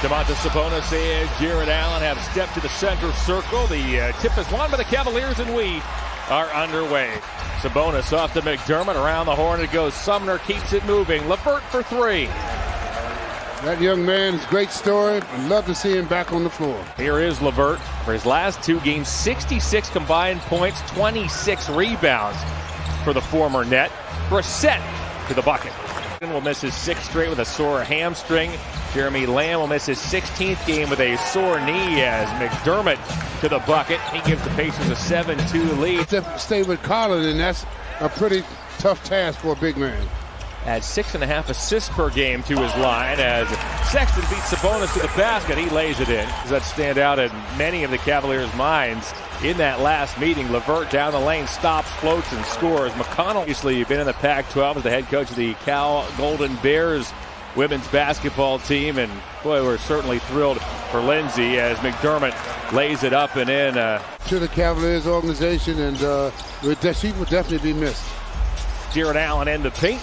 Domantas Sabonis and Jared Allen have stepped to the center circle. The tip is won by the Cavaliers, and we are underway. Sabonis off to McDermott. Around the horn it goes. Sumner keeps it moving. LeVert for three. That young man's great story. I'd love to see him back on the floor. Here is LeVert for his last two games. 66 combined points, 26 rebounds for the former net. Brissett to the bucket. Will miss his sixth straight with a sore hamstring. Jeremy Lamb will miss his 16th game with a sore knee as McDermott to the bucket. He gives the Pacers a 7-2 lead. To stay with Collin, and that's a pretty tough task for a big man. Adds 6.5 assists per game to his line as Sexton beats Sabonis to the basket. He lays it in. Does that stand out in many of the Cavaliers' minds in that last meeting? LeVert down the lane, stops, floats, and scores. McConnell, obviously, you've been in the Pac-12 as the head coach of the Cal Golden Bears women's basketball team, and boy, we're certainly thrilled for Lindsay as McDermott lays it up and in. To the Cavaliers organization, and she will definitely be missed. Jared Allen in the paint.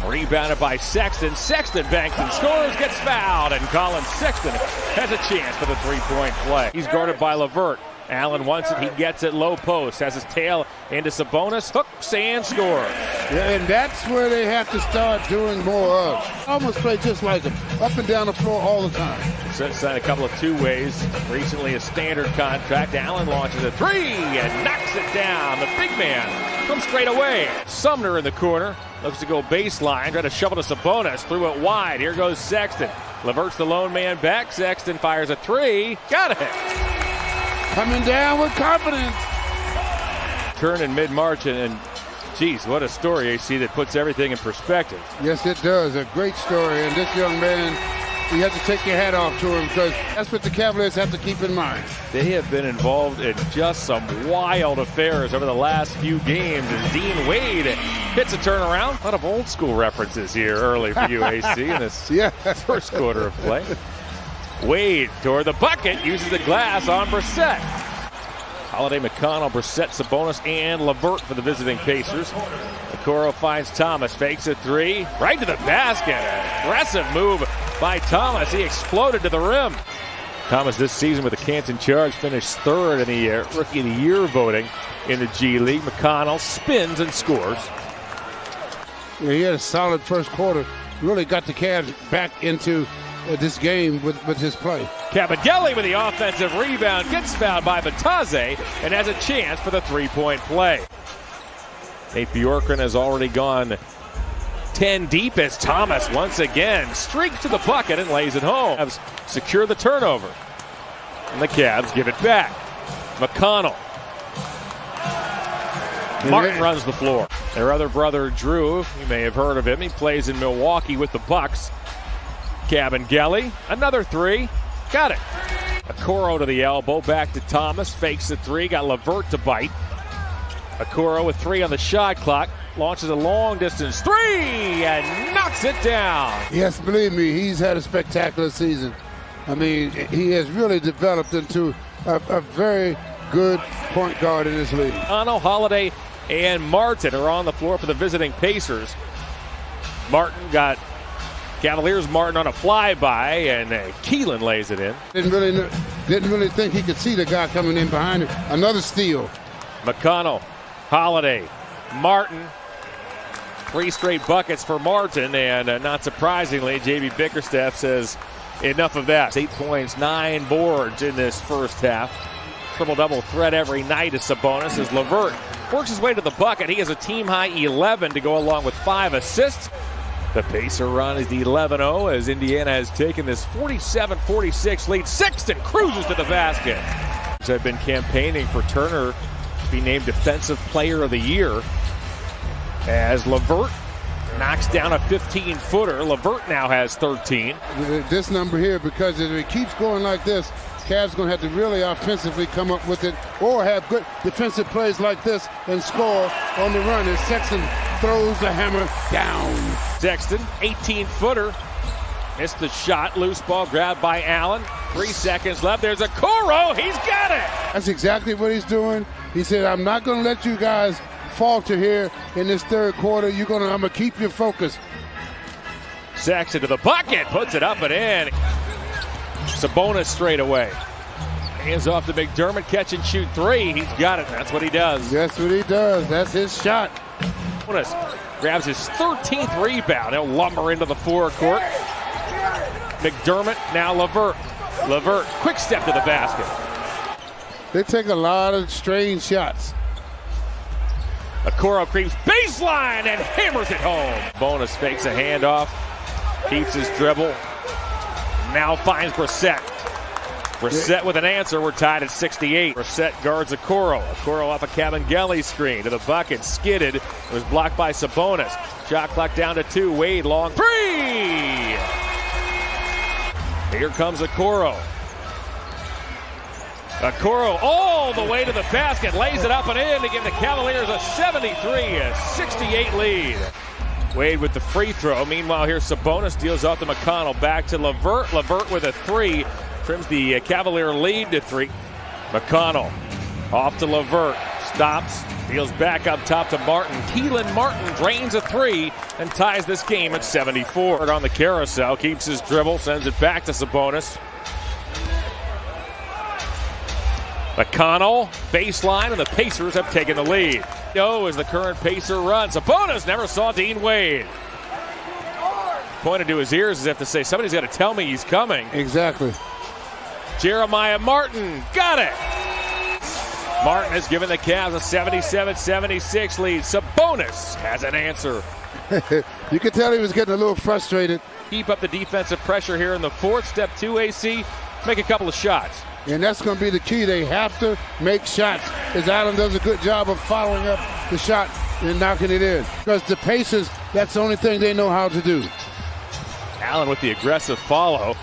Rebounded by Sexton. Sexton banks and scores, gets fouled, and Colin Sexton has a chance for the three-point play. He's guarded by LeVert. Allen wants it, he gets it low post, has his tail into Sabonis, hooks and scores. Yeah, and that's where they have to start doing more of. Almost play just like him, up and down the floor all the time. Signed a couple of two-ways, recently a standard contract. Allen launches a three and knocks it down. The big man comes straight away. Sumner in the corner, looks to go baseline, try to shovel to Sabonis, threw it wide. Here goes Sexton. LeVert's the lone man back. Sexton fires a three, got it. Coming down with confidence. Turn in mid-March, and geez, what a story, AC, that puts everything in perspective. Yes, it does. A great story. And this young man, you have to take your hat off to him because that's what the Cavaliers have to keep in mind. They have been involved in just some wild affairs over the last few games, and Dean Wade hits a turnaround. A lot of old school references here early for you, AC, in this first quarter of play. Wade toward the bucket, uses the glass on Brissett. Holiday, McConnell, Brissett, Sabonis, and LeVert for the visiting Pacers. Okoro finds Thomas, fakes a three, right to the basket. Aggressive move by Thomas. He exploded to the rim. Thomas this season with the Canton Charge finished third in the Rookie of the Year voting in the G League. McConnell spins and scores. Yeah, he had a solid first quarter. Really got the Cavs back into this game with his play. Cavaliers with the offensive rebound, gets fouled by Batadze and has a chance for the three-point play. Nate Bjorkgren has already gone 10 deep as Thomas once again streaks to the bucket and lays it home. Cavs secure the turnover, and the Cavs give it back. McConnell. Martin runs the floor. Their other brother, Drew, you may have heard of him. He plays in Milwaukee with the Bucks. Cavaliers, another three, got it. Okoro to the elbow, back to Thomas, fakes the three, got LeVert to bite. Okoro with three on the shot clock, launches a long distance three and knocks it down. Yes, believe me, he's had a spectacular season. I mean, he has really developed into a very good point guard in this league. Holiday and Martin are on the floor for the visiting Pacers. Martin got Cavaliers Martin on a flyby, and Keelan lays it in. Didn't really think he could see the guy coming in behind him. Another steal. McConnell, Holiday, Martin. Three straight buckets for Martin, and not surprisingly, J.B. Bickerstaff says enough of that. 8 points, 9 boards in this first half. Triple-double threat every night as Sabonis as LeVert works his way to the bucket. He has a team-high 11 to go along with 5 assists. The Pacer run is the 11-0 as Indiana has taken this 47-46 lead. Sexton cruises to the basket. I've been campaigning for Turner to be named Defensive Player of the Year as LeVert knocks down a 15-footer. LeVert now has 13. This number here, because if it keeps going like this, Cavs going to have to really offensively come up with it or have good defensive plays like this and score on the run as Sexton throws the hammer down. Sexton, 18-footer. Missed the shot. Loose ball grabbed by Allen. 3 seconds left. There's Okoro. He's got it. That's exactly what he's doing. He said, I'm not going to let you guys falter here in this third quarter. I'm going to keep your focus. Sexton to the bucket. Puts it up and in. Sabonis straight away. Hands off to McDermott, catch and shoot three. He's got it. That's what he does. That's what he does. That's his shot. Sabonis grabs his 13th rebound. He'll lumber into the forecourt. McDermott, now LeVert. LeVert, quick step to the basket. They take a lot of strange shots. Okoro creeps baseline and hammers it home. Bonus fakes a handoff, keeps his dribble. Now finds Brissett. Brissett with an answer. We're tied at 68. Brissett guards Okoro. Okoro off a Cavaliers screen to the bucket. Skidded. It was blocked by Sabonis. Shot clock down to 2. Wade long three. Here comes Okoro. Okoro all the way to the basket. Lays it up and in to give the Cavaliers a 73-68 lead. Wade with the free throw. Meanwhile, here Sabonis deals off to McConnell. Back to LeVert. LeVert with a three. Trims the Cavalier lead to 3. McConnell off to LeVert. Stops. Deals back up top to Martin. Keelan Martin drains a three and ties this game at 74. On the carousel. Keeps his dribble. Sends it back to Sabonis. McConnell, baseline, and the Pacers have taken the lead. As the current Pacer runs. Sabonis never saw Dean Wade. Pointed to his ears as if to say, somebody's got to tell me he's coming. Exactly. Jeremiah Martin, got it! Martin has given the Cavs a 77-76 lead. Sabonis has an answer. You could tell he was getting a little frustrated. Keep up the defensive pressure here in the fourth. Step 2, AC, make a couple of shots. And that's going to be the key. They have to make shots. As Allen does a good job of following up the shot and knocking it in. Because the Pacers, that's the only thing they know how to do. Allen with the aggressive follow.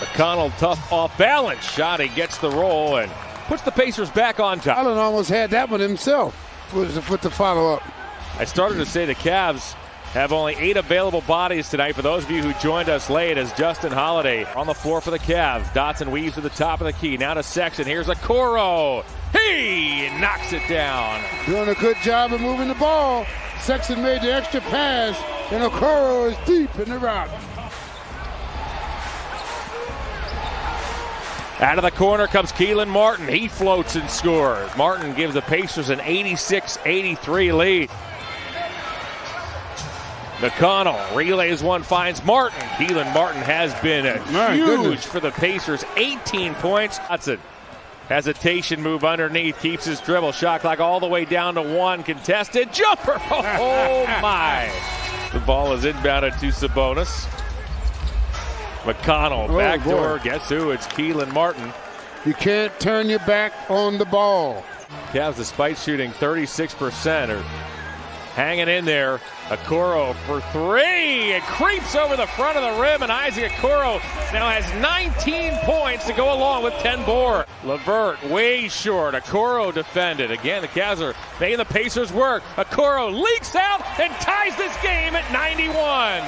McConnell tough off balance shot. He gets the roll and puts the Pacers back on top. Allen almost had that one himself with the follow-up. I started to say the Cavs have only 8 available bodies tonight. For those of you who joined us late, as Justin Holiday on the floor for the Cavs. Dotson weaves to the top of the key. Now to Sexton. Here's Okoro. He knocks it down. Doing a good job of moving the ball. Sexton made the extra pass, and Okoro is deep in the rock. Out of the corner comes Keelan Martin. He floats and scores. Martin gives the Pacers an 86-83 lead. McConnell relays one, finds Martin. Keelan Martin has been huge for the Pacers. 18 points. Dotson, hesitation move underneath, keeps his dribble. Shot clock all the way down to 1. Contested jumper. Oh my. The ball is inbounded to Sabonis. McConnell, backdoor. Guess who? It's Keelan Martin. You can't turn your back on the ball. Cavs, despite shooting 36%, are hanging in there. Okoro for 3. It creeps over the front of the rim, and Isaac Okoro now has 19 points to go along with 10 boards. LeVert way short. Okoro defended. Again, the Cavs are making the Pacers work. Okoro leaks out and ties this game at 91.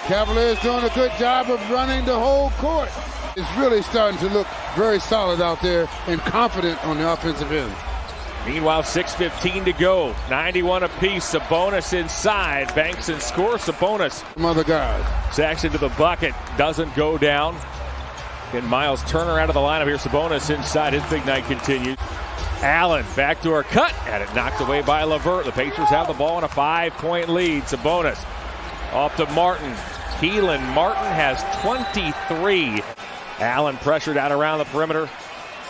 Cavaliers doing a good job of running the whole court. It's really starting to look very solid out there and confident on the offensive end. Meanwhile, 6:15 to go. 91 apiece. Sabonis inside. Banks and scores. Sabonis. Mother God. Sacks into the bucket. Doesn't go down. And Miles Turner out of the lineup here. Sabonis inside. His big night continues. Allen, backdoor cut. Had it knocked away by LeVert. The Pacers have the ball in a 5-point lead. Sabonis off to Martin. Keelan Martin has 23. Allen pressured out around the perimeter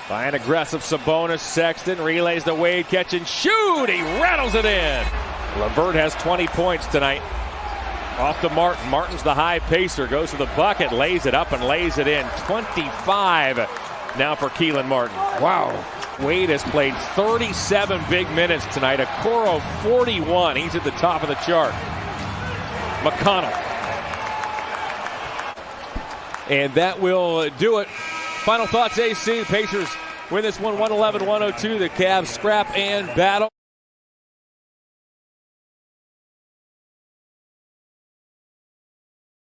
by an aggressive Sabonis. Sexton relays the Wade, catch and shoot. He rattles it in. LeVert has 20 points tonight. Off to Martin. Martin's the high pacer. Goes to the bucket, lays it up and lays it in. 25 now for Keelan Martin. Wow. Wade has played 37 big minutes tonight. Okoro 41. He's at the top of the chart. McConnell. And that will do it. Final thoughts, AC. The Pacers win this one 111-102. The Cavs scrap and battle.